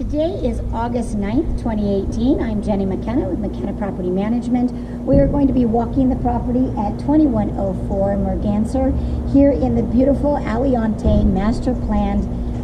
Today is August 9th, 2018. I'm Jenny McKenna with McKenna Property Management. We are going to be walking the property at 2104 Merganser here in the beautiful Aliante master planned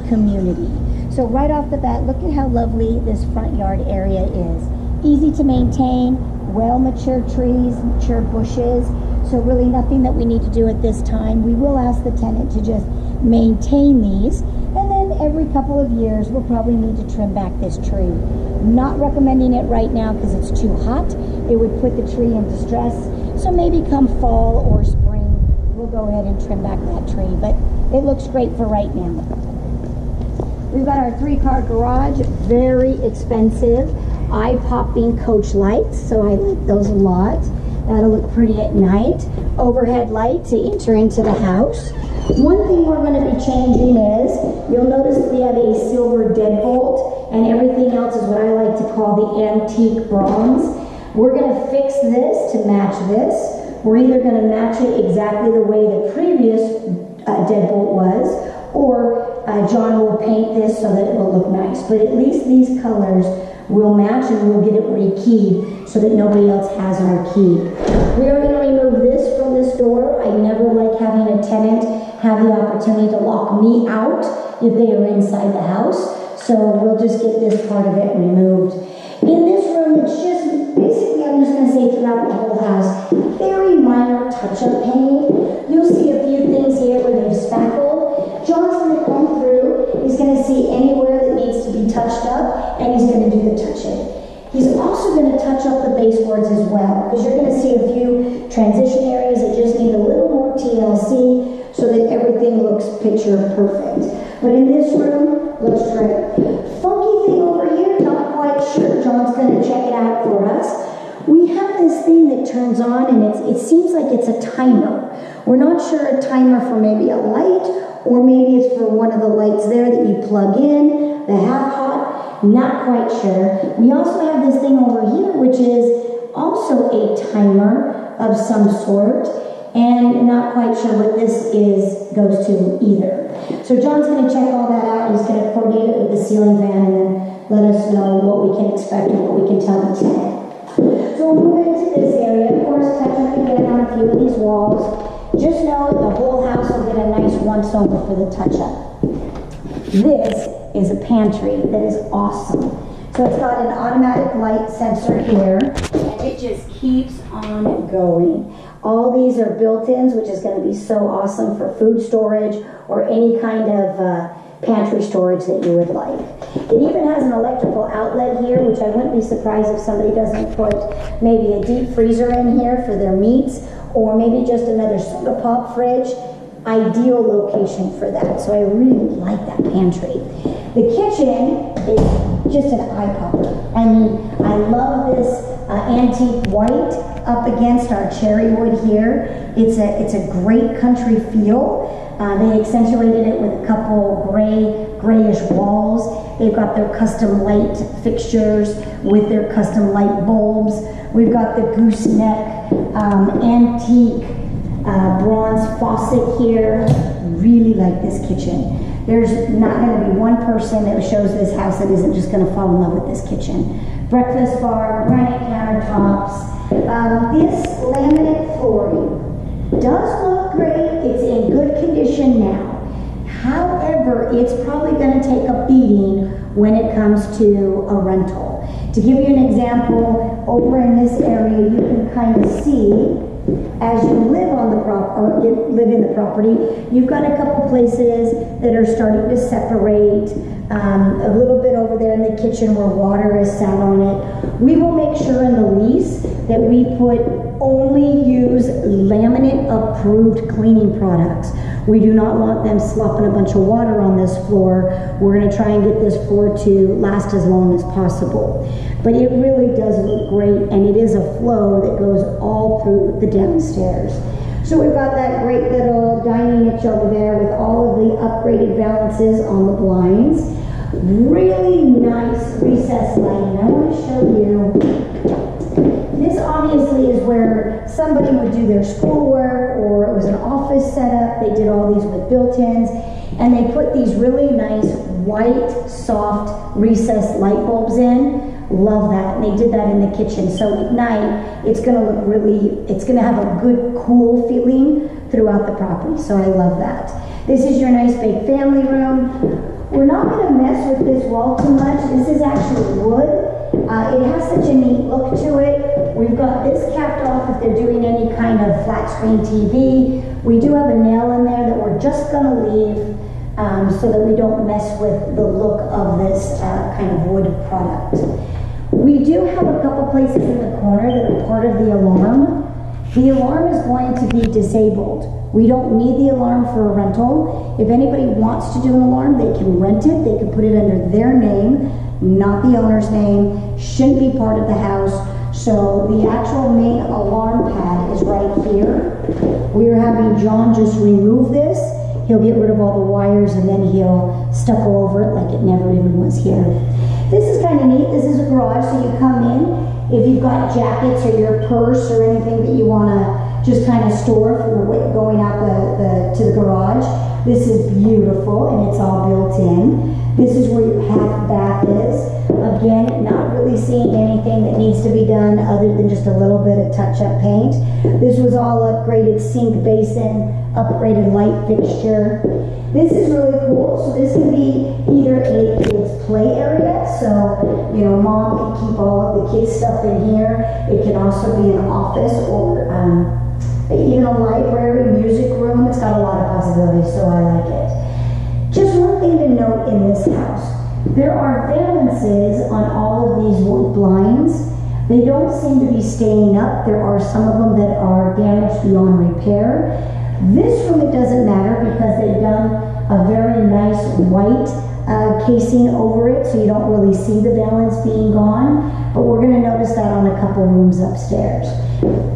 community. So right off the bat, look at how lovely this front yard area is. Easy to maintain, well-matured trees, mature bushes. So really nothing that we need to do at this time. We will ask the tenant to just maintain these. And then every couple of years, we'll probably need to trim back this tree. Not recommending it right now because it's too hot. It would put the tree in distress. So maybe come fall or spring, we'll go ahead and trim back that tree. But it looks great for right now. We've got our 3-car garage, very expensive, eye-popping coach lights. So I like those a lot. That'll look pretty at night. Overhead light to enter into the house. One thing we're going to be changing is, you'll notice we have a silver deadbolt, and everything else is what I like to call the antique bronze. We're going to fix this to match this. We're either going to match it exactly the way the previous deadbolt was, or John will paint this so that it will look nice. But at least these colors will match, and we'll get it rekeyed so that nobody else has our key. We are going to remove this from this door. I never like having a tenant have the opportunity to lock me out if they are inside the house. So we'll just get this part of it removed. In this room, it's just basically, I'm just going to say throughout the whole house, very minor touch-up painting. You'll see a few things here where they've spackled. John's going to come through. He's going to see anywhere that needs to be touched up, and he's going to do the touch-in. He's also going to touch up the baseboards as well, because you're going to see a few transition areas that just need a little more TLC so that everything looks picture perfect. But in this room, looks great. Funky thing over here, not quite sure. John's going to check it out for us. We have this thing that turns on, and it seems like it's a timer. We're not sure a timer for maybe a light, or maybe it's for one of the lights there that you plug in, the half hot, not quite sure. We also have this thing over here, which is also a timer of some sort, and not quite sure what this goes to either. So John's going to check all that out. He's going to coordinate it with the ceiling fan and then let us know what we can expect and what we can tell the tenant. So we'll move into this area. Of course, touch up again on a few of these walls. Just know the whole house will get a nice once-over for the touch-up. This is a pantry that is awesome. So it's got an automatic light sensor here, and it just keeps on going. All these are built-ins, which is going to be so awesome for food storage or any kind of pantry storage that you would like. It even has an electrical outlet here, which I wouldn't be surprised if somebody doesn't put maybe a deep freezer in here for their meats, or maybe just another soda pop fridge. Ideal location for that. So I really like that pantry. The kitchen is just an eye popper. I mean, I love this antique white up against our cherry wood here. It's a great country feel. They accentuated it with a couple grayish walls. They've got their custom light fixtures with their custom light bulbs. We've got the gooseneck antique bronze faucet here. Really like this kitchen. There's not going to be one person that shows this house that isn't just going to fall in love with this kitchen. Breakfast bar, granite countertops. This laminate flooring does look great. It's in good condition now. However, it's probably going to take a beating when it comes to a rental. To give you an example, over in this area, you can kind of see as you live on the live in the property, you've got a couple places that are starting to separate. A little bit over there in the kitchen where water is sat on it. We will make sure in the lease that we put only use laminate approved cleaning products. We do not want them slopping a bunch of water on this floor. We're going to try and get this floor to last as long as possible. But it really does look great, and it is a flow that goes all through the downstairs. So we've got that great little dining niche over there with all of the upgraded balances on the blinds. Really nice recessed lighting. I want to show you This obviously is where somebody would do their schoolwork, or it was an office setup. They did all these with built-ins, and they put these really nice white, soft, recessed light bulbs in. Love that. And they did that in the kitchen. So at night, it's going to look really, it's going to have a good, cool feeling throughout the property. So I love that. This is your nice big family room. We're not going to mess with this wall too much. This is actually wood. It has such a neat look to it. We've got this capped off if they're doing any kind of flat screen TV. We do have a nail in there that we're just going to leave so that we don't mess with the look of this kind of wood product. We do have a couple places in the corner that are part of the alarm. The alarm is going to be disabled. We don't need the alarm for a rental. If anybody wants to do an alarm, they can rent it. They can put it under their name, not the owner's name. Shouldn't be part of the house. So the actual main alarm pad is right here. We are having John just remove this. He'll get rid of all the wires and then he'll stucco over it like it never even was here. This is kind of neat. This is a garage, so you come in. If you've got jackets or your purse or anything that you want to just kind of store for the going out to the garage, this is beautiful and it's all built in. This is where your half bath is. Again, not really seeing anything that needs to be done other than just a little bit of touch-up paint. This was all upgraded sink basin, upgraded light fixture. This is really cool. So this can be either a kid's play area, so you know mom can keep all of the kids' stuff in here. It can also be an office or even a library, music room. It's got a lot of possibilities, so I like it. Just one thing to note in this house. There are valances on all of these wood blinds. They don't seem to be staying up. There are some of them that are damaged beyond repair. This room, it doesn't matter because they've done a very nice white casing over it, so you don't really see the valance being gone. But we're going to notice that on a couple rooms upstairs.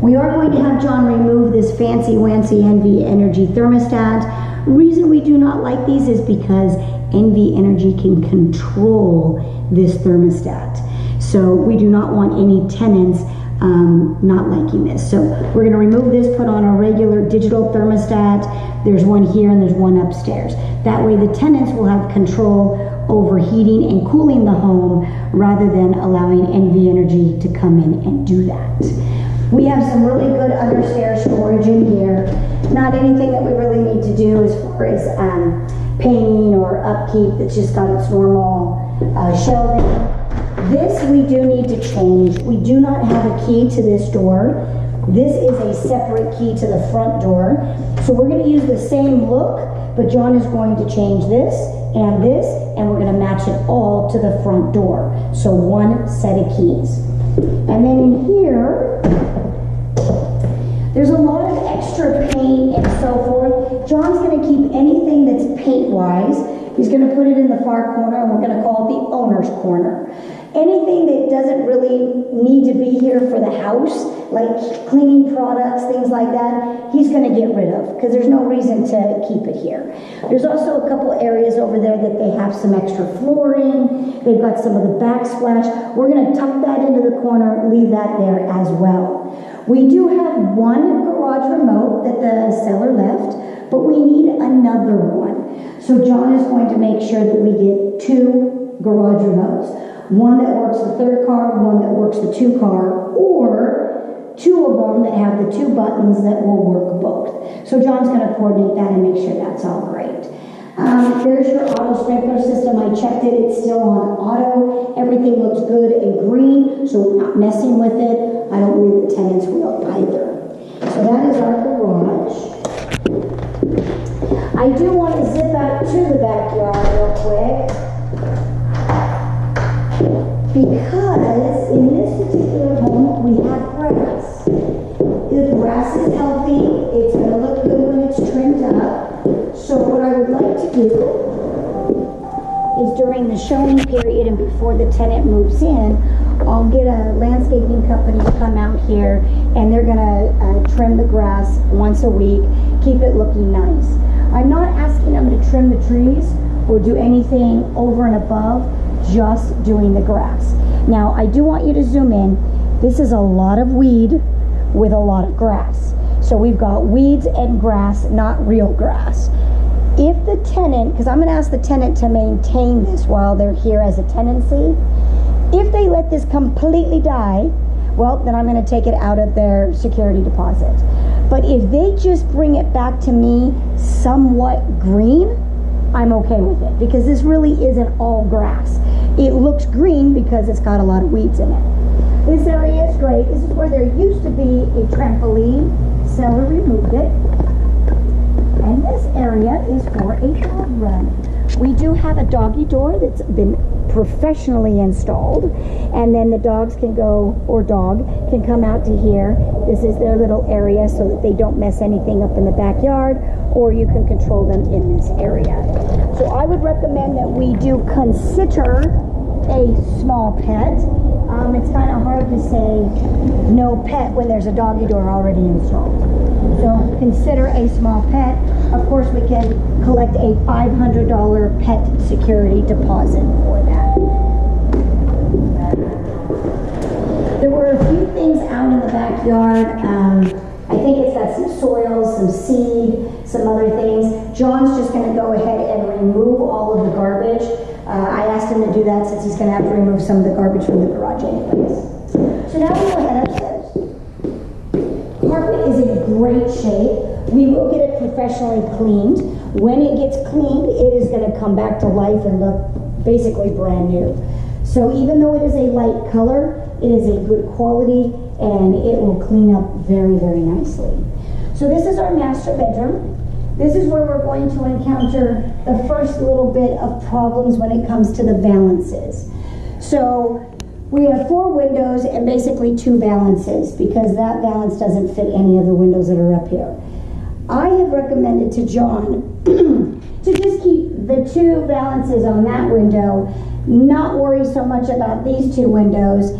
We are going to have John remove this fancy-wancy NV Energy thermostat. Reason we do not like these is because NV Energy can control this thermostat. So we do not want any tenants not liking this. So we're going to remove this, put on a regular digital thermostat. There's one here and there's one upstairs. That way the tenants will have control over heating and cooling the home rather than allowing NV Energy to come in and do that. We have some really good understairs storage in here. Not anything that we really need to do as far as painting or upkeep. It's just got its normal shelving. This we do need to change. We do not have a key to this door. This is a separate key to the front door. So we're going to use the same look, but John is going to change this, and we're going to match it all to the front door. So one set of keys. And then in here, there's a lot of extra paint and so forth. John's going to keep anything that's paint-wise. He's going to put it in the far corner, and we're going to call it the owner's corner. Anything that doesn't really need to be here for the house, like cleaning products, things like that, he's going to get rid of because there's no reason to keep it here. There's also a couple areas over there that they have some extra flooring. They've got some of the backsplash. We're going to tuck that into the corner, leave that there as well. We do have one garage remote that the seller left, but we need another one. So John is going to make sure that we get two garage remotes. One that works the third car, one that works the two car, or two of them that have the two buttons that will work both. So John's going to coordinate that and make sure that's all great. There's your auto sprinkler system. I checked it. It's still on auto. Everything looks good and green, so we're not messing with it. I don't believe the tenants will either. So that is our garage. I do want to zip out to the backyard real quick, because in this particular home we have grass. The grass is healthy. It's going to look good when it's trimmed up. So what I would like to do is during the showing period and before the tenant moves in, I'll get a landscaping company to come out here, and they're going to trim the grass once a week, keep it looking nice. I'm not asking them to trim the trees or do anything over and above, just doing the grass. Now, I do want you to zoom in. This is a lot of weed with a lot of grass. So we've got weeds and grass, not real grass. If the tenant, because I'm going to ask the tenant to maintain this while they're here as a tenancy, if they let this completely die, well, then I'm going to take it out of their security deposit. But if they just bring it back to me somewhat green, I'm okay with it, because this really isn't all grass. It looks green because it's got a lot of weeds in it. This area is great. This is where there used to be a trampoline. Seller removed it. And this area is for a dog run. We do have a doggy door that's been professionally installed, and then the dogs can go, or dog can come out to here. This is their little area so that they don't mess anything up in the backyard, or you can control them in this area. So I would recommend that we do consider a small pet. It's kind of hard to say no pet when there's a doggy door already installed. So consider a small pet. Of course, we can collect a $500 pet security deposit for that. There were a few things out in the backyard. I think it's got some soil, some seed, some other things. John's just going to go ahead and remove all of the garbage. I asked him to do that since he's going to have to remove some of the garbage from the garage anyways. So now we go ahead upstairs. Carpet is in great shape. We will get it professionally cleaned. When it gets cleaned, it is going to come back to life and look basically brand new. So even though it is a light color, it is a good quality, and it will clean up very, very nicely. So this is our master bedroom. This is where we're going to encounter the first little bit of problems when it comes to the valances. So we have 4 windows and basically 2 valances, because that valance doesn't fit any of the windows that are up here. I have recommended to John to just keep the 2 valances on that window, not worry so much about these 2 windows.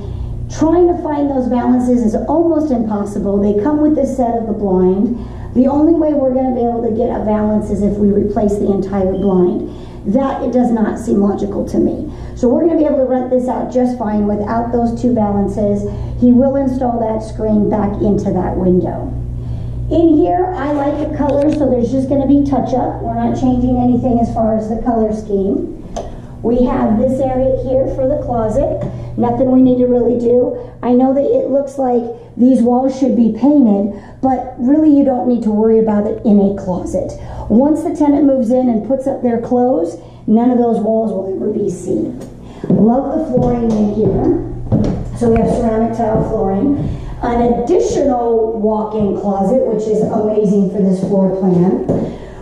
Trying to find those valances is almost impossible. They come with this set of the blind. The only way we're going to be able to get a valance is if we replace the entire blind. That, it does not seem logical to me. So we're going to be able to rent this out just fine without those 2 valances. He will install that screen back into that window. In here, I like the color, so there's just going to be touch-up. We're not changing anything as far as the color scheme. We have this area here for the closet. Nothing we need to really do. I know that it looks like these walls should be painted, but really you don't need to worry about it in a closet. Once the tenant moves in and puts up their clothes, none of those walls will ever be seen. Love the flooring in here. So we have ceramic tile flooring. An additional walk-in closet, which is amazing for this floor plan.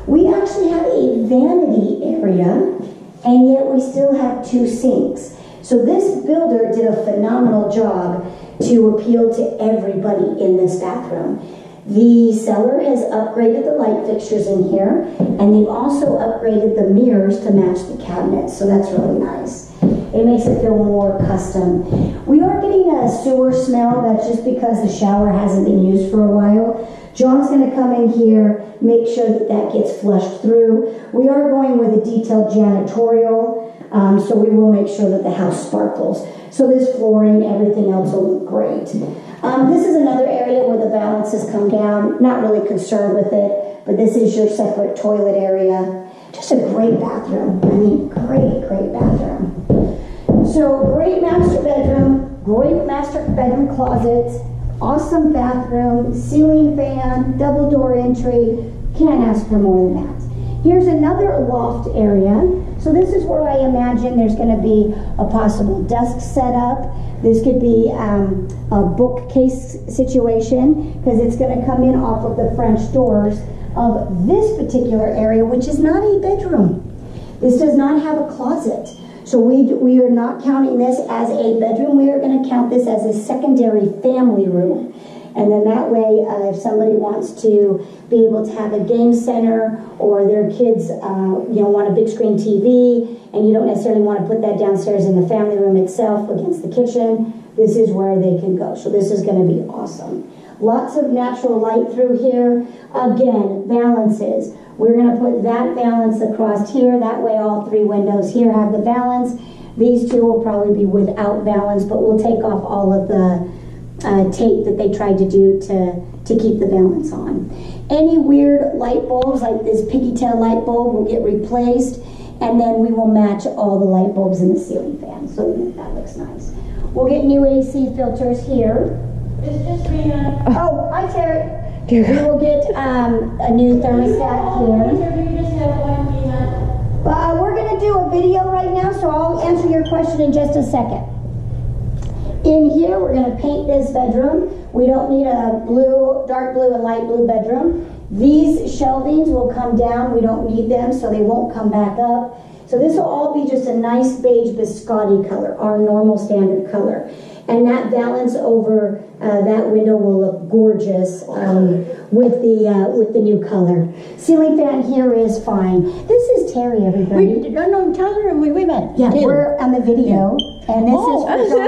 We actually have a vanity area, and yet we still have 2 sinks. So this builder did a phenomenal job to appeal to everybody in this bathroom. The seller has upgraded the light fixtures in here, and they've also upgraded the mirrors to match the cabinets, so that's really nice. It makes it feel more custom. We are getting a sewer smell. That's just because the shower hasn't been used for a while. John's going to come in here, make sure that that gets flushed through. We are going with a detailed janitorial, so we will make sure that the house sparkles. So this flooring, everything else will look great. This is another area where the valances come down. Not really concerned with it, but this is your separate toilet area. Just a great bathroom. I mean, great bathroom. So great master bedroom, great master bedroom closet, awesome bathroom, ceiling fan, double door entry. Can't ask for more than that. Here's another loft area. So this is where I imagine there's going to be a possible desk set up. This could be a bookcase situation, because it's going to come in off of the French doors of this particular area, which is not a bedroom. This does not have a closet. So we are not counting this as a bedroom. We are going to count this as a secondary family room. And then that way, if somebody wants to be able to have a game center, or their kids want a big screen TV, and you don't necessarily want to put that downstairs in the family room itself against the kitchen, this is where they can go. So this is going to be awesome. Lots of natural light through here. Again, valances. We're going to put that valance across here. That way all 3 windows here have the valance. These 2 will probably be without valance, but we'll take off all of the tape that they tried to do to keep the valance on. Any weird light bulbs, like this piggy tail light bulb, will get replaced, and then we will match all the light bulbs in the ceiling fan, so that looks nice. We'll get new AC filters here. It's just me. Oh, hi Terry. We will get a new thermostat here. We're going to do a video right now, so I'll answer your question in just a second. In here, we're going to paint this bedroom. We don't need a blue, dark blue and light blue bedroom. These shelvings will come down. We don't need them, so they won't come back up. So this will all be just a nice beige biscotti color, our normal standard color. And that valance over that window will look gorgeous with the new color. Ceiling fan here is fine. This is Terry, everybody. Wait, no, tell her we met. Yeah, we're on the video, and this is for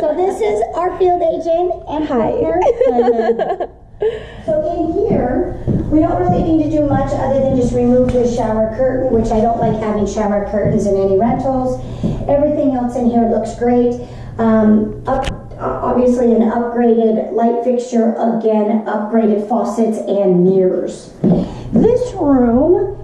So this is our field agent and partner. So in here, we don't really need to do much other than just remove this shower curtain, which I don't like having shower curtains in any rentals. Everything else in here looks great. Obviously an upgraded light fixture, again, upgraded faucets and mirrors. This room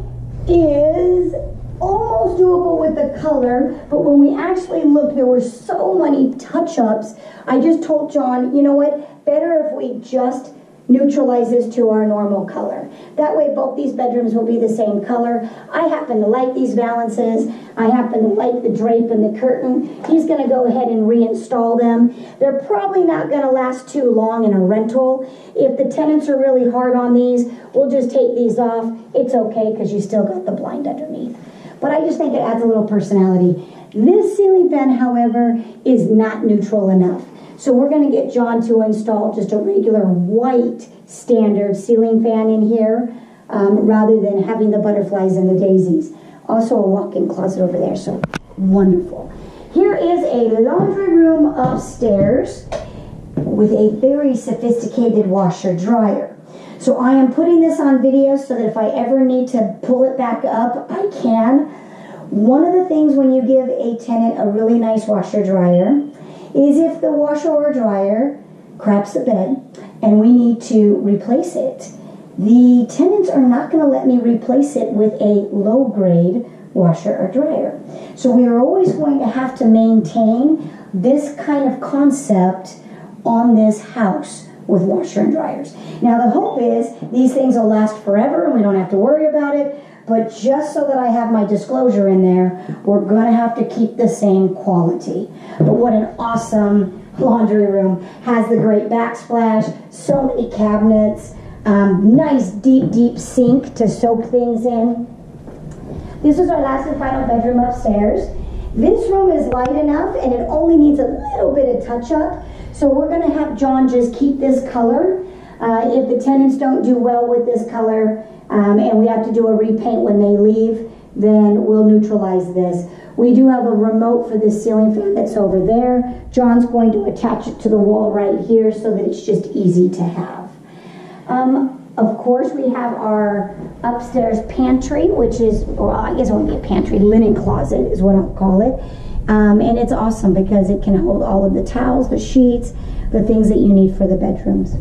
is almost doable with the color, but when we actually looked, there were so many touch-ups. I just told John, you know what, better if we just neutralize this to our normal color. That way both these bedrooms will be the same color. I happen to like these valances. I happen to like the drape and the curtain. He's going to go ahead and reinstall them. They're probably not going to last too long in a rental. If the tenants are really hard on these, we'll just take these off. It's okay because you still got the blind underneath. But I just think it adds a little personality. This ceiling fan, however, is not neutral enough. So we're going to get John to install just a regular white standard ceiling fan in here rather than having the butterflies and the daisies. Also a walk-in closet over there, so wonderful. Here is a laundry room upstairs with a very sophisticated washer dryer. So I am putting this on video so that if I ever need to pull it back up, I can. One of the things when you give a tenant a really nice washer dryer is if the washer or dryer craps the bed and we need to replace it, the tenants are not going to let me replace it with a low-grade washer or dryer. So we are always going to have to maintain this kind of concept on this house with washer and dryers. Now the hope is these things will last forever and we don't have to worry about it, but just so that I have my disclosure in there, we're going to have to keep the same quality. But what an awesome laundry room. Has the great backsplash, so many cabinets, nice deep sink to soak things in. This is our last and final bedroom upstairs. This room is light enough and it only needs a little bit of touch up. So we're going to have John just keep this color. If the tenants don't do well with this color, and we have to do a repaint when they leave, then we'll neutralize this. We do have a remote for this ceiling fan that's over there. John's going to attach it to the wall right here so that it's just easy to have. Of course, we have our upstairs pantry, which is, or I guess it won't be a pantry, linen closet is what I'll call it. And it's awesome because it can hold all of the towels, the sheets, the things that you need for the bedrooms.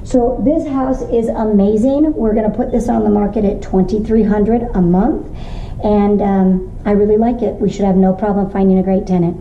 So this house is amazing. We're going to put this on the market at $2,300 a month, and I really like it. We should have no problem finding a great tenant.